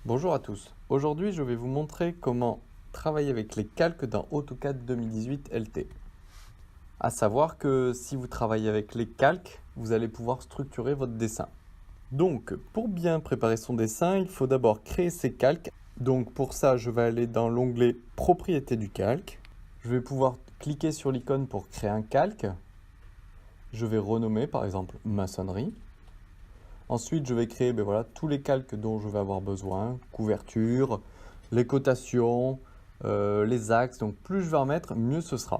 Bonjour à tous. Aujourd'hui, je vais vous montrer comment travailler avec les calques dans AutoCAD 2018 LT. À savoir que si vous travaillez avec les calques, vous allez pouvoir structurer votre dessin. Donc, pour bien préparer son dessin, il faut d'abord créer ses calques. Donc, pour ça, je vais aller dans l'onglet Propriétés du calque. Je vais pouvoir cliquer sur l'icône pour créer un calque. Je vais renommer, par exemple, maçonnerie. Ensuite, je vais créer tous les calques dont je vais avoir besoin, couverture, les cotations, les axes. Donc plus je vais en mettre, mieux ce sera.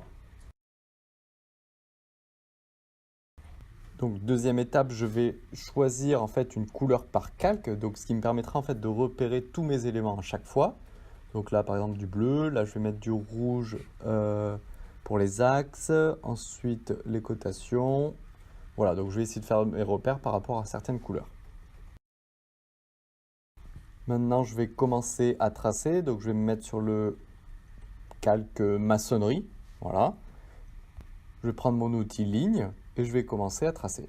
Donc deuxième étape, je vais choisir en fait une couleur par calque, donc ce qui me permettra en fait de repérer tous mes éléments à chaque fois. Donc là par exemple du bleu, là je vais mettre du rouge pour les axes, ensuite les cotations. Voilà, donc je vais essayer de faire mes repères par rapport à certaines couleurs. Maintenant, je vais commencer à tracer. Donc, je vais me mettre sur le calque maçonnerie. Voilà. Je vais prendre mon outil ligne et je vais commencer à tracer.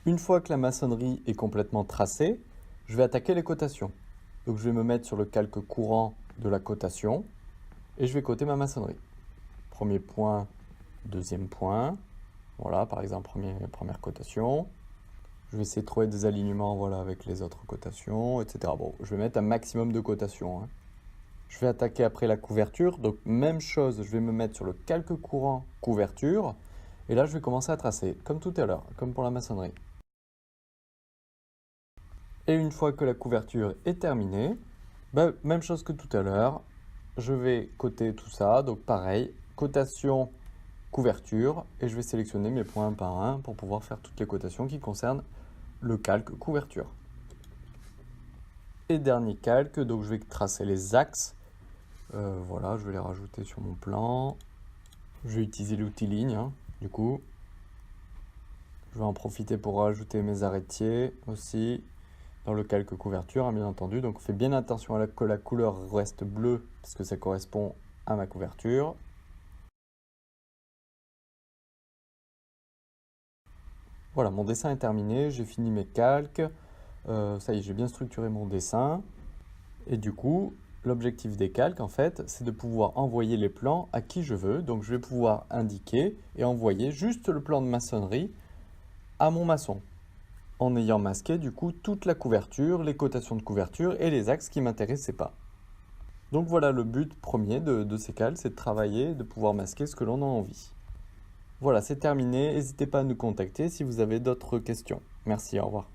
Une fois que la maçonnerie est complètement tracée, je vais attaquer les cotations. Donc, je vais me mettre sur le calque courant de la cotation et je vais coter ma maçonnerie. Premier point, deuxième point. Voilà, par exemple, première cotation. Je vais essayer de trouver des alignements avec les autres cotations, etc. Bon, je vais mettre un maximum de cotations. Je vais attaquer après la couverture. Donc, même chose, je vais me mettre sur le calque courant couverture. Et là, je vais commencer à tracer, comme tout à l'heure, comme pour la maçonnerie. Et une fois que la couverture est terminée, même chose que tout à l'heure, je vais coter tout ça. Donc, pareil, cotation, couverture. Et je vais sélectionner mes points un par un pour pouvoir faire toutes les cotations qui concernent le calque couverture. Et dernier calque, donc je vais tracer les axes. Voilà, je vais les rajouter sur mon plan. Je vais utiliser l'outil ligne, du coup. Je vais en profiter pour rajouter mes arrêtiers aussi dans le calque couverture, bien entendu. Donc, on fait bien attention à que la couleur reste bleue, parce que ça correspond à ma couverture. Voilà, mon dessin est terminé, j'ai fini mes calques. Ça y est, j'ai bien structuré mon dessin. Et du coup, l'objectif des calques, en fait, c'est de pouvoir envoyer les plans à qui je veux. Donc, je vais pouvoir indiquer et envoyer juste le plan de maçonnerie à mon maçon, en ayant masqué, du coup, toute la couverture, les cotations de couverture et les axes qui ne m'intéressaient pas. Donc, voilà le but premier de ces calques, c'est de travailler, de pouvoir masquer ce que l'on a envie. Voilà, c'est terminé. N'hésitez pas à nous contacter si vous avez d'autres questions. Merci, au revoir.